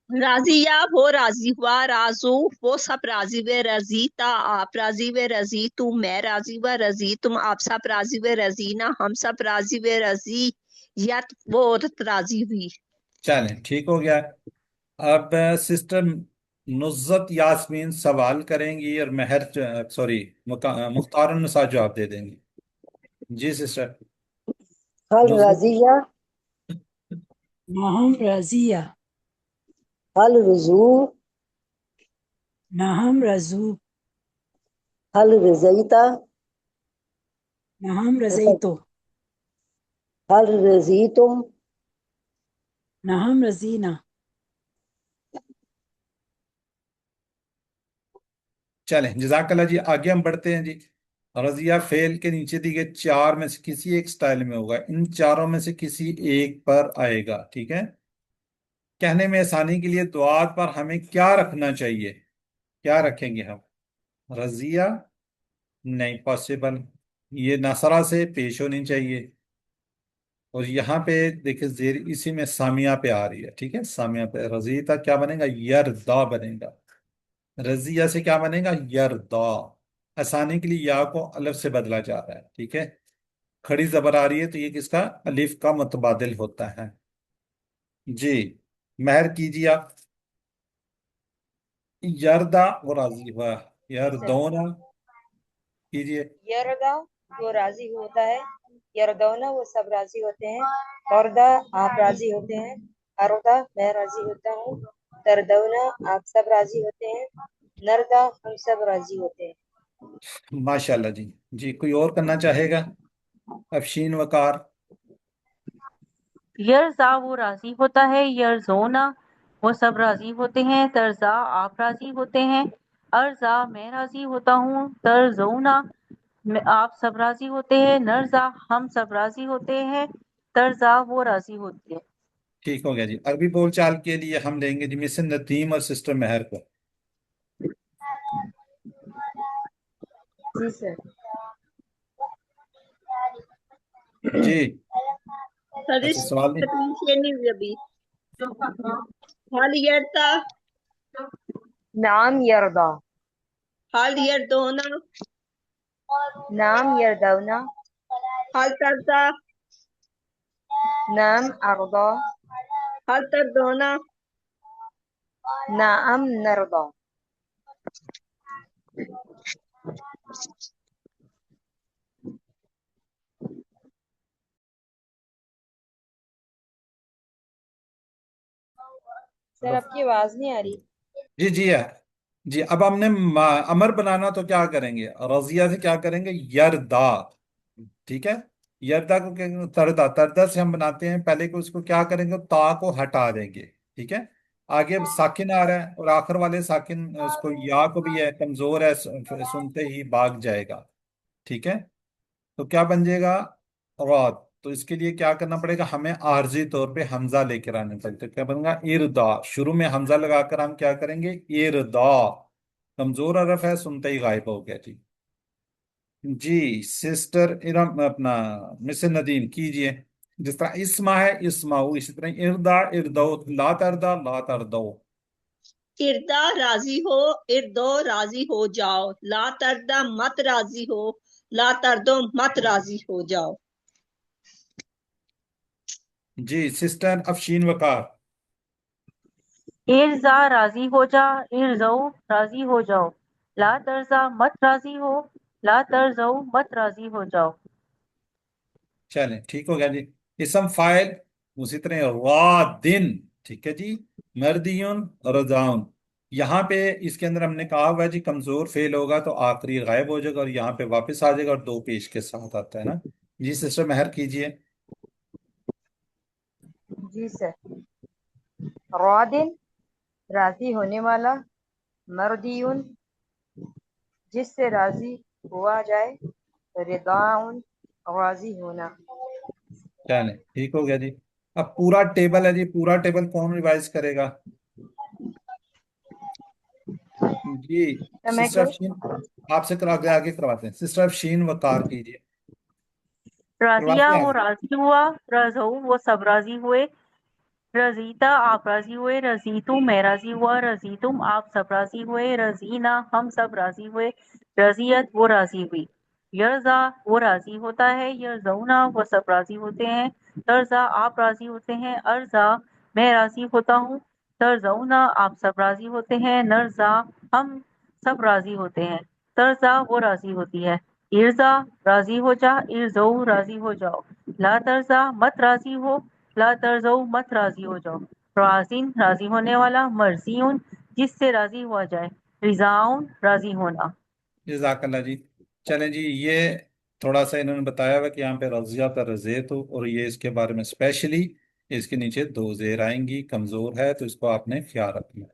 राजिया वो राजी हुआ, राजू वो सब राजी हुए, रजीता आप राजी हुए, रजी तुम मैं राजी हुआ, रजी तुम आप सब राजी हुए, रजीना हम सब राजी हुए, रजी यत वो औरत राजी हुई। चलें ठीक हो गया। अब सिस्टर नुज़्ज़त यास्मीन सवाल करेंगी और सॉरी मुख्तार निसा जवाब दे देंगी। जी सिस्टर। हल नुज़्ज़त। रजिया, नाहम रजिया, हल रजू, नाहम रजू, हल रजैता, नाहम रजैतो, हल रजीतुम। नाहम रजीना। चलें जज़ाकल्लाह जी, आगे हम बढ़ते हैं जी। रजिया फेल के नीचे दी गई चार में से किसी एक स्टाइल में होगा, इन चारों में से किसी एक पर आएगा। ठीक है। कहने में आसानी के लिए दुआत पर हमें क्या रखना चाहिए? क्या रखेंगे हम? रजिया नहीं पॉसिबल, ये नसरा से पेश होनी चाहिए। और यहाँ पे देखिए जेर इसी में सामिया पे आ रही है। ठीक है, सामिया पे रजीता क्या बनेगा? यरदा बनेगा। रजिया से क्या बनेगा? यरदा। आसानी के लिए या को अलफ से बदला जा रहा है। ठीक है। खड़ी जबर आ रही है तो ये किसका? अलिफ का मुतबादिल होता है। जी, महर कीजिए आप। यरदा वो राजी हुआ, सर यरदौना कीजिए। यरदा वो राजी होता है, यरदौना वो सब राजी होते हैं, औरदा आप राजी होते हैं, अरदा मैं राजी होता हूँ, तरदौना आप सब राजी होते हैं, नरदा हम सब राजी होते हैं। माशाल्लाह जी। जी, कोई और करना चाहेगा? अफशीन वकार। यरजा वो राजी होता है, यरजोना वो सब राजी होते हैं, तरजा आप राजी होते हैं, अर्जा मैं राजी होता हूँ, तरजोना आप सब राजी होते हैं, नरजा हम सब राजी होते हैं, तरजा वो राजी होती है। ठीक हो गया जी। अरबी बोलचाल के लिए हम लेंगे जी मिस नदीम और सिस्टर महर को। जी सर। जी। सर अच्छा, इस सवाल नहीं। तकलीफ नहीं हुई अभी। हाल यरता, नाम यरदा, हाल यरदोना, नाम यरदौना, हाल तरदा, नाम अरदा, हाल तरदोना। नाम नरदा। सर आपकी आवाज नहीं आ रही। जी जी है। जी, अब हमने अमर बनाना तो क्या करेंगे? रजिया से क्या करेंगे? यरदा। ठीक है। यरदा को क्या, तरदा, तरदा से हम बनाते हैं। पहले को उसको क्या करेंगे? ता को हटा देंगे। ठीक है। आगे अब साकिन आ रहा है और आखिर वाले साकिन उसको या को भी है, कमजोर है, सुनते ही भाग जाएगा। ठीक है। तो क्या बन जाएगा? रौद। तो इसके लिए क्या करना पड़ेगा? हमें आरजी तौर पे हमजा लेकर आने पड़ते। क्या बनेगा? इरदा। शुरू में हमजा लगाकर हम क्या करेंगे? इरदा। कमजोर हरफ है, सुनते ही गायब हो गया जी। जी सिस्टर इरम अपना मिस नदीम कीजिए। जिस तरह इस्मा है इस्माऊ, इसी तरह इरदा इरदो, ला तरदा ला तरदो। इर्दा राजी हो, इर्दो राजी हो जाओ, ला तरदा मत राजी हो, ला तरदो मत राजी हो जाओ। जी सिस्टर अफशीन वकार। इर्जा राजी हो जा, इर्जो राजी हो जाओ, ला तरजा मत राजी हो, ला तरजो मत राजी हो जाओ। चलें ठीक हो गया जी। इसम फाइल उसी तरह वादिन। ठीक है जी। मर्दियुन रजाउन। यहाँ पे इसके अंदर हमने कहा हुआ है जी कमजोर फेल होगा तो आखिरी गायब हो जाएगा और यहाँ पे वापस आ जाएगा और दो पेश के साथ आता है ना। जी सिस्टर महर कीजिए। जी सर। रौदिन राजी होने वाला, मर्दियुन जिससे राजी हुआ जाए, रिदाउन राजी होना। चलें ठीक हो गया जी। अब पूरा टेबल है जी, पूरा टेबल कौन रिवाइज करेगा? जी तो मैं सिस्टर करूँ? अफशीन, आपसे करा के आगे करवाते हैं। सिस्टर अफशीन वकार कीजिए। राजिया करवाते हैं वो आगे। राजी हुआ, रजो वो सब राजी हुए, रजीता आप राजी हुए, रजीतु मैं राजी हुआ, रजीतुम आप सब राजी हुए, रजीना हम सब राजी हुए, रजियत वो राजी हुई, यरजा वो राजी होता है, यरजौना वो सब राजी होते हैं, तरजा आप राजी होते हैं, अर्जा मैं राजी होता हूँ, तरज़ौना आप सब राजी होते हैं, नरज़ा हम सब राजी होते हैं, तरज़ा वो राजी होती है, इर्ज़ा राजी हो जा, इर्ज़ौ राजी हो जाओ, ला तरज़ा मत राजी हो, ला तरज़ौ मत राजी हो जाओ, राज़िन राजी होने वाला, मर्ज़ियुन जिससे राजी हुआ जाए, रिज़ाउन राजी होना। जज़ाकल्लाह जी। चलें जी, ये थोड़ा सा इन्होंने बताया हुआ कि यहाँ पे रज़िया पर रज़े तो, और ये इसके बारे में स्पेशली इसके नीचे दो जेर आएंगी, कमजोर है तो इसको आपने ख्याल रखना है।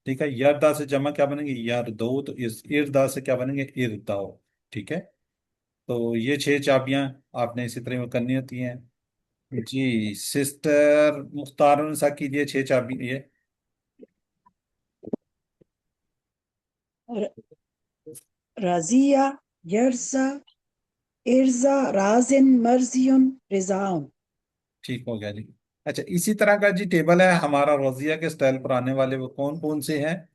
ठीक है, यरदा से जमा क्या बनेंगे, यरदो, तो इस इरदा से क्या बनेंगे, इरदाओ। ठीक है, तो ये 6 चाबियां आपने इसी तरह करनी होती हैं। जी सिस्टर मुख्तार सा कीजिए 6 चाबी ये। रजिया, यरजा, इर्जा, राजिन, मर्जियुन, रिजाउन। ठीक हो गया जी। अच्छा, इसी तरह का जी टेबल है हमारा रजिया के स्टाइल पर आने वाले, वो कौन कौन से हैं?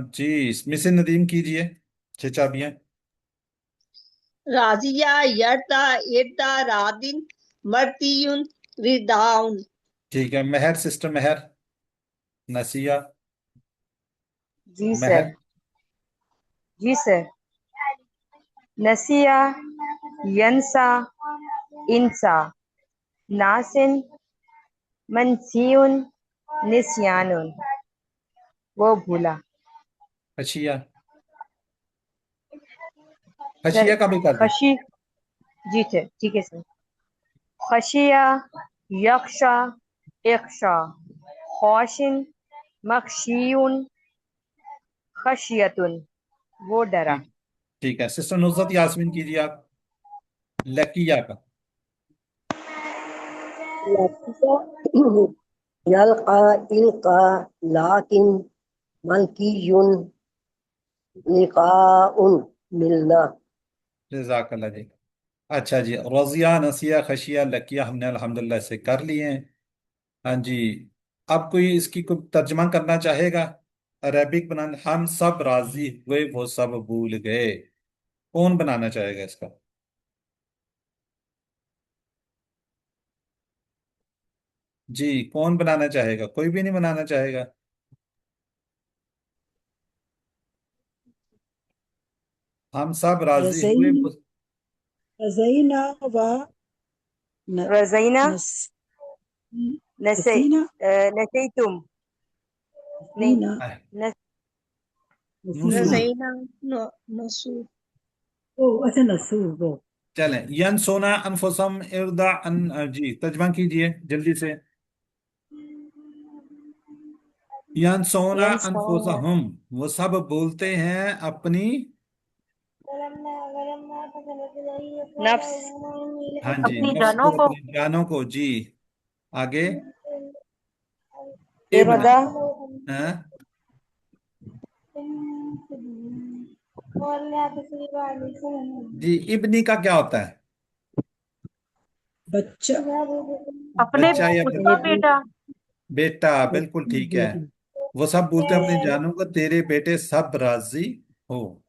जी मिस नदीम कीजिए 6 चाबियां। राजिया, यरदा, इरदा, रादिन, मर्तियुन, रिदाउन। ठीक है, महर, सिस्टर महर, नसिया, जी सर। महर। जी सर। नसिया, यंसा, इंसा, नासिन, मनसियुन, निस्यानुन, वो भूला। खशिया, सर खशिया का भी कर दें। खशी, जी सर ठीक है सर। खशिया, यक्षा, इख्शा, खौशिन, मखशियुन, खशियतुन, वो डरा। ठीक, ठीक है, सिस्टर नुसरत यास्मीन कीजिए आप लकिया का। यल्का, इल्का, लाकिन, मलकीयुन, लिकाउन, मिलना। जज़ाकल्लाह जी। अच्छा जी, रजिया, नसिया, खशिया, लकिया हमने अल्हम्दुलिल्लाह से कर लिए हैं। हाँ जी, अब कोई इसकी कोई तर्जमा करना चाहेगा? अरेबिक बनाना, हम सब राजी हुए वो सब भूल गए, कौन बनाना चाहेगा इसका? जी कौन बनाना चाहेगा? कोई भी नहीं बनाना चाहेगा? हम सब राजी हुए रज़ईना, रज़ईना व न, रज़ीना, नस, नसे, नसीना, नसैतुम, नहीं, नसीना, नस, नसीना। नुसू। रज़ईना, नसू। ओ अच्छा, नसू वो। चलें, यन सोना अनफुसम इरदा अन, जी तर्जमा कीजिए जल्दी से। यन सोना यंसौना, अनफुसहम, वो सब बोलते हैं अपनी, नफ्स, हाँ जी, अपनी नफ्स जानों को, को। अपनी जानों को। जी आगे, इब्न, इरदा, हाँ जी, इब्नी का क्या होता है? बच्चा, अपने बच्चा या उसका बेटा। बेटा, बिल्कुल ठीक है। बेटी। वो सब बोलते हैं अपनी जानों को, तेरे बेटे सब राजी हो।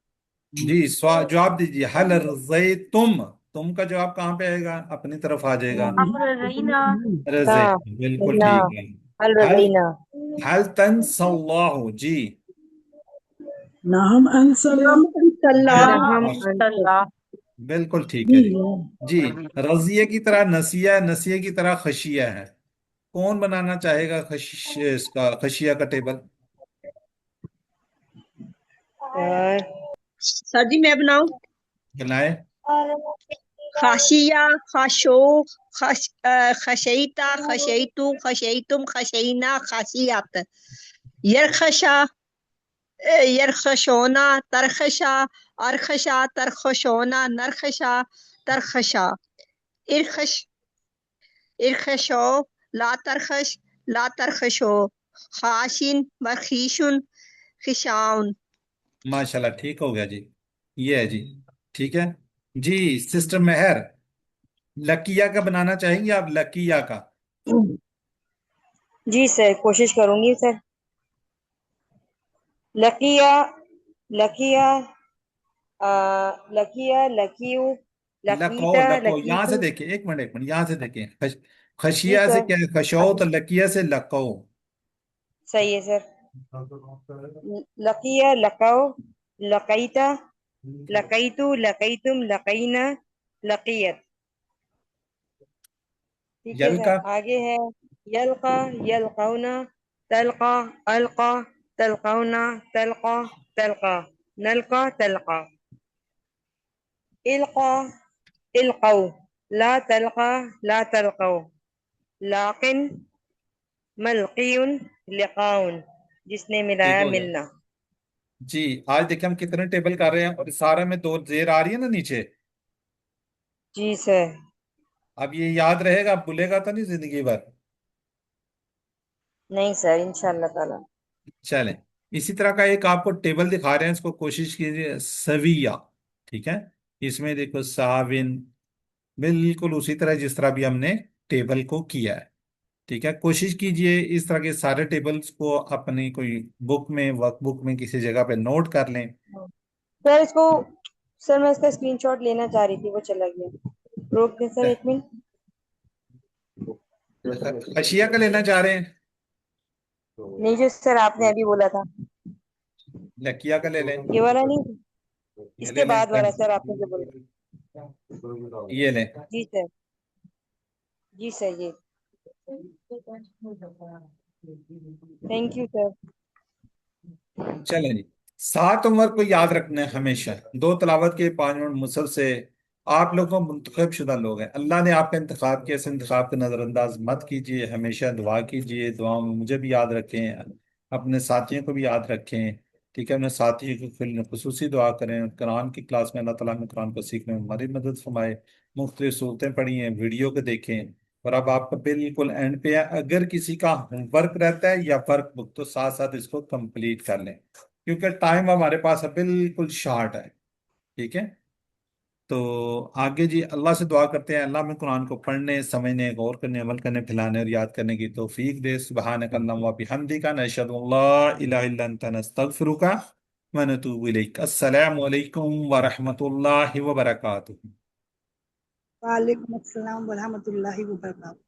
जी जवाब दीजिए, हल रज़ई तुम का जवाब कहाँ पे आएगा? अपनी तरफ आ जाएगा, अब रज़ीना। रज़ई। हाँ, बिल्कुल ना, ठीक है। हल हल रज़ीना, हल तंसल्लाहु, जी ना हम अंसला। नाम सल्लाह। ना हम नाम अंसुर, सल्ला। बिल्कुल ठीक है नहीं जी। है। जी रजिया की तरह नसिया, नसिया की तरह खशिया है, कौन बनाना चाहेगा इसका खशिया का टेबल? और सर जी मैं बनाऊं? बनाए। खाशिया, खाशो, खशईता, खशईतु, खशईतुम, खशईना, खाशियात। यरखशा, यरखशोना, तरखशा, अरखशा, तरखशोना, नरखशा, तरखशा। इरखश, इरखशो, ला तरखश, ला तरखशो। खाशिन, मरखीशुन, खिशाउन। माशाल्लाह, ठीक हो गया जी, ये है जी। ठीक है जी। सिस्टर मेहर, लकिया का बनाना चाहेंगे आप? लकिया का। जी सर कोशिश करूंगी सर। लकिया, लकिया, लकिया, लकीयू, लको, लकीता, लको, यहाँ से लकीतू। देखें, एक मिनट, एक मिनट, यहाँ से देखें। जी खशिया से सर। क्या है? खशो, तो लकिया से लको। सही है सर। लकिया, लकाओ, लकईता, लकईतु, लकईतुम, लकईना, लकीयत। ठीक है यलका, सर। आगे है यलका, यलकौना, तलका, अलका, तलकौना, तलका, तलका, नलका, तलका। इल्का, इल्कौ, ला तलका, ला तलकौ, लाकिन, मलकियुन, लिकाउन, जिसने ठीक मिलाया हो गया मिलना। जी। आज देखिए हम कितने टेबल कर रहे हैं, और सारे में दो जेर आ रही है ना नीचे। जी सर। अब ये याद रहेगा, अब भूलेगा तो नहीं जिंदगी भर। नहीं सर, इंशाल्लाह ताला। चलें, इसी तरह का एक आपको टेबल दिखा रहे हैं, इसको कोशिश कीजिए। सविया, ठीक है। इसमें देखो साविन, बिल्कुल उसी तरह जिस तरह भी हमने टेबल को किया है। ठीक है, कोशिश कीजिए इस तरह के सारे टेबल्स को अपनी कोई बुक में, वर्कबुक में किसी जगह पे नोट कर लें। सर इसको, सर मैं इसका स्क्रीनशॉट लेना चाह रही थी, वो चला गया। रोक दे सर, एक मिनट। अशिया का लेना चाह रहे हैं? नहीं, जो सर आपने अभी बोला था, लकिया का ले लें? ये वाला नहीं, ये ले इसके लें बाद वाला सर आपने जो बोला। ये लें। जी सर। जी सर, ये। Thank you sir. चलें जी, 7 उम्र को याद रखना है हमेशा। 2 तलावत के 5 मिनट मुसल से आप लोगों मुंतखब शुदा लोग हैं, अल्लाह ने आपका इंतखाब किया, इस इंतखाब को नज़रअंदाज मत कीजिए। हमेशा दुआ कीजिए, दुआ में मुझे भी याद रखें, अपने साथियों को भी याद रखें। ठीक है, अपने साथियों को खुसूसी दुआ करें। कुरान की क्लास में अल्लाह ताला हमें कुरान को सीखने में हमारी मदद फरमाए। मुख्तलिफ सूरतें पढ़ी हैं, वीडियो को देखें। और अब आपका बिल्कुल एंड पे है, अगर किसी का होमवर्क रहता है या वर्क बुक, तो साथ साथ इसको कंप्लीट कर लें, क्योंकि टाइम हमारे पास अब बिल्कुल शॉर्ट है। ठीक है, तो आगे जी अल्लाह से दुआ करते हैं, अल्लाह में कुरान को पढ़ने, समझने, गौर करने, अमल करने, फैलाने और याद करने की तौफीक दे। सुब्हानक अल्लाहुम्मा व बिहम्दिका, नशहदु अल्ला इलाहा इल्ला अंता, नस्तगफिरुका व नतूबु इलैक। अस्सलामु अलैकुम व रहमतुल्लाहि व बरकातुहू। वालेकुम अस्सलाम व रहमतुल्लाहि व बरकातहू।